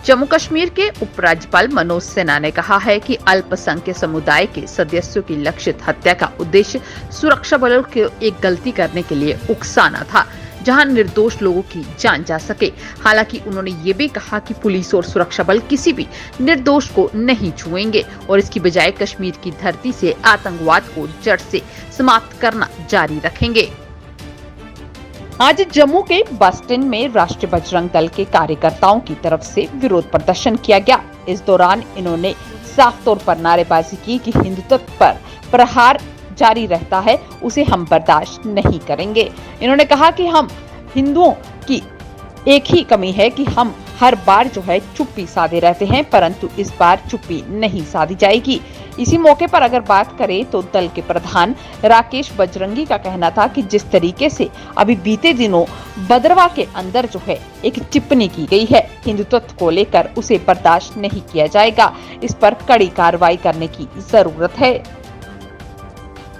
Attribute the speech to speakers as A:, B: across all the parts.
A: जम्मू कश्मीर के उपराज्यपाल मनोज सिन्हा ने कहा है कि अल्पसंख्यक समुदाय के सदस्यों की लक्षित हत्या का उद्देश्य सुरक्षा बलों को एक गलती करने के लिए उकसाना था, जहां निर्दोष लोगों की जान जा सके। हालांकि उन्होंने ये भी कहा कि पुलिस और सुरक्षा बल किसी भी निर्दोष को नहीं छुएंगे और इसकी बजाय कश्मीर की धरती से आतंकवाद को जड़ से समाप्त करना जारी रखेंगे। आज जम्मू के बस स्टैंड में राष्ट्रीय बजरंग दल के कार्यकर्ताओं की तरफ से विरोध प्रदर्शन किया गया। इस दौरान इन्होंने साफ तौर पर नारेबाजी की कि हिंदुत्व पर प्रहार जारी रहता है, उसे हम बर्दाश्त नहीं करेंगे। इन्होंने कहा कि हम हिंदुओं की एक ही कमी है कि हम हर बार चुप्पी साधे रहते हैं, परंतु इस बार चुप्पी नहीं साधी जाएगी। इसी मौके पर अगर बात करें तो दल के प्रधान राकेश बजरंगी का कहना था कि जिस तरीके से अभी बीते दिनों भद्रवा के अंदर एक टिप्पणी की गई है हिंदुत्व को लेकर, उसे बर्दाश्त नहीं किया जाएगा। इस पर कड़ी कार्रवाई करने की जरूरत है।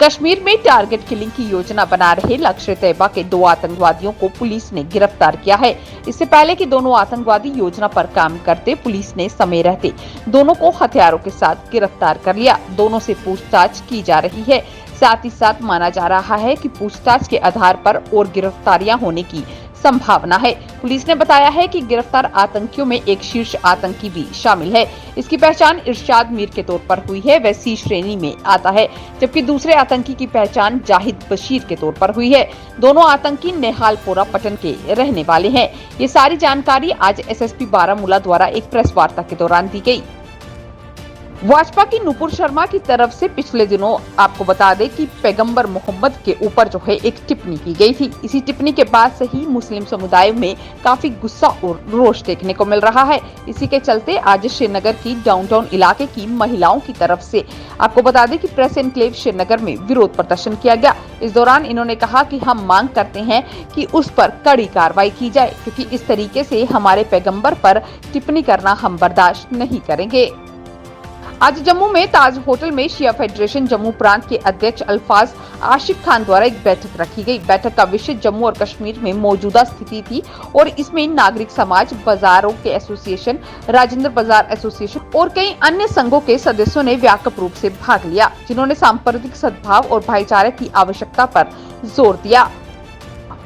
A: कश्मीर में टारगेट किलिंग की योजना बना रहे लश्कर-ए-तैयबा के 2 आतंकवादियों को पुलिस ने गिरफ्तार किया है। इससे पहले कि दोनों आतंकवादी योजना पर काम करते, पुलिस ने समय रहते दोनों को हथियारों के साथ गिरफ्तार कर लिया। दोनों से पूछताछ की जा रही है। साथ ही साथ माना जा रहा है कि पूछताछ के आधार पर और गिरफ्तारियां होने की संभावना है। पुलिस ने बताया है कि गिरफ्तार आतंकियों में एक शीर्ष आतंकी भी शामिल है। इसकी पहचान इरशाद मीर के तौर पर हुई है, वह सी श्रेणी में आता है, जबकि दूसरे आतंकी की पहचान जाहिद बशीर के तौर पर हुई है। दोनों आतंकी नेहालपोरा पटन के रहने वाले हैं। ये सारी जानकारी आज एसएसपी बारामूला द्वारा एक प्रेस वार्ता के दौरान दी गई। भाजपा की नुपुर शर्मा की तरफ से पिछले दिनों आपको बता दें कि पैगंबर मोहम्मद के ऊपर एक टिप्पणी की गई थी। इसी टिप्पणी के बाद से ही मुस्लिम समुदाय में काफी गुस्सा और रोष देखने को मिल रहा है। इसी के चलते आज श्रीनगर की डाउनटाउन इलाके की महिलाओं की तरफ से आपको बता दें कि प्रेस एनक्लेव श्रीनगर में विरोध प्रदर्शन किया गया। इस दौरान इन्होंने कहा कि हम मांग करते हैं कि उस पर कड़ी कार्रवाई की जाए, क्योंकि इस तरीके से हमारे पैगंबर पर टिप्पणी करना हम बर्दाश्त नहीं करेंगे। आज जम्मू में ताज होटल में शिया फेडरेशन जम्मू प्रांत के अध्यक्ष अल्फाज आशिक खान द्वारा एक बैठक रखी गई। बैठक का विषय जम्मू और कश्मीर में मौजूदा स्थिति थी और इसमें नागरिक समाज, बाजारों के एसोसिएशन, राजेंद्र बाजार एसोसिएशन और कई अन्य संघों के सदस्यों ने व्यापक रूप से भाग लिया, जिन्होंने सांप्रदायिक सद्भाव और भाईचारे की आवश्यकता पर जोर दिया।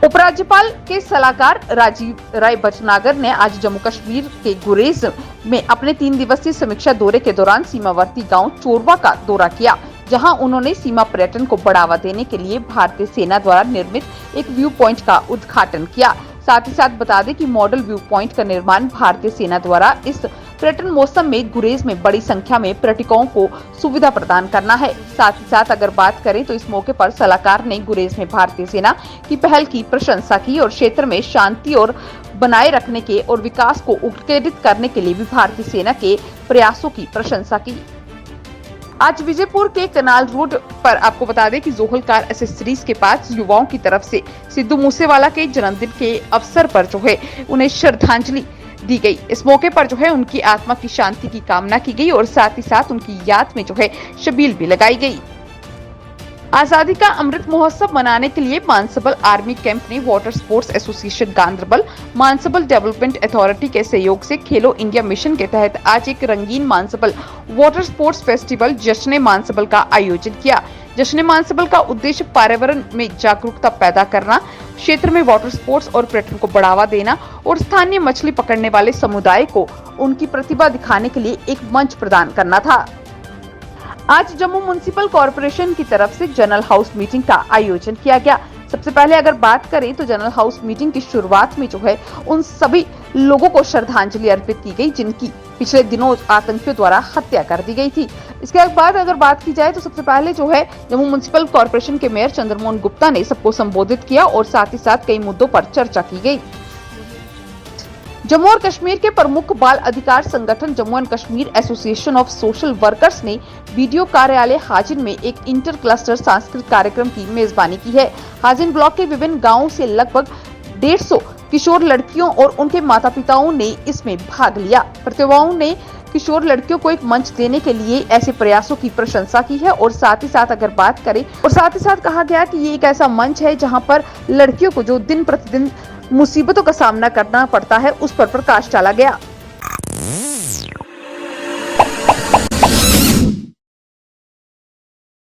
A: उपराज्यपाल के सलाहकार राजीव राय भटनागर ने आज जम्मू कश्मीर के गुरेज में अपने 3 दिवसीय समीक्षा दौरे के दौरान सीमावर्ती गांव चोरवा का दौरा किया, जहां उन्होंने सीमा पर्यटन को बढ़ावा देने के लिए भारतीय सेना द्वारा निर्मित एक व्यू पॉइंट का उद्घाटन किया। साथ ही साथ बता दें कि मॉडल व्यू पॉइंट का निर्माण भारतीय सेना द्वारा इस पर्यटन मौसम में गुरेज में बड़ी संख्या में पर्यटकों को सुविधा प्रदान करना है। साथ ही साथ अगर बात करें तो इस मौके पर सलाहकार ने गुरेज में भारतीय सेना की पहल की प्रशंसा की और क्षेत्र में शांति और बनाए रखने के और विकास को उत्प्रेरित करने के लिए भी भारतीय सेना के प्रयासों की प्रशंसा की। आज विजयपुर के कनाल रोड पर आपको बता दें कि जोहल कार एसेसरीज के पास युवाओं की तरफ से सिद्धू मूसेवाला के जन्मदिन के अवसर पर उन्हें श्रद्धांजलि दी गई। इस मौके पर उनकी आत्मा की शांति की कामना की गई और साथ ही साथ उनकी याद में शबील भी लगाई गई। आजादी का अमृत महोत्सव मनाने के लिए मानसबल आर्मी कैंप ने water sports association Ganderbal, Manasbal development authority के सहयोग से खेलो इंडिया मिशन के तहत आज एक रंगीन मानसबल वाटर स्पोर्ट्स फेस्टिवल जश्न मानसबल का आयोजन किया। जश्न मानसबल का उद्देश्य पर्यावरण में जागरूकता पैदा करना, क्षेत्र में वाटर स्पोर्ट्स और पर्यटन को बढ़ावा देना और स्थानीय मछली पकड़ने वाले समुदाय को उनकी प्रतिभा दिखाने के लिए एक मंच प्रदान करना था। आज जम्मू म्युनिसिपल कॉर्पोरेशन की तरफ से जनरल हाउस मीटिंग का आयोजन किया गया। सबसे पहले अगर बात करें तो जनरल हाउस मीटिंग की शुरुआत में उन सभी लोगों को श्रद्धांजलि अर्पित की गई जिनकी पिछले दिनों आतंकियों द्वारा हत्या कर दी गई थी। इसके बाद अगर बात की जाए तो सबसे पहले जम्मू म्युनिसिपल कॉर्पोरेशन के मेयर चंद्रमोहन गुप्ता ने सबको संबोधित किया और साथ ही साथ कई मुद्दों पर चर्चा की गई। जम्मू और कश्मीर के प्रमुख बाल अधिकार संगठन Jammu and Kashmir association of social workers ने बीडीओ कार्यालय हाजिन में एक इंटर क्लस्टर सांस्कृतिक कार्यक्रम की मेजबानी की है। हाजिन ब्लॉक के विभिन्न गांवों से लगभग 150 किशोर लड़कियों और उनके माता पिताओं ने इसमें भाग लिया। प्रतिभागियों ने किशोर लड़कियों को एक मंच देने के लिए ऐसे प्रयासों की प्रशंसा की है और साथ ही साथ अगर बात करें और साथ ही साथ कहा गया कि ये एक ऐसा मंच है जहां पर लड़कियों को जो दिन प्रतिदिन मुसीबतों का सामना करना पड़ता है उस पर प्रकाश डाला गया।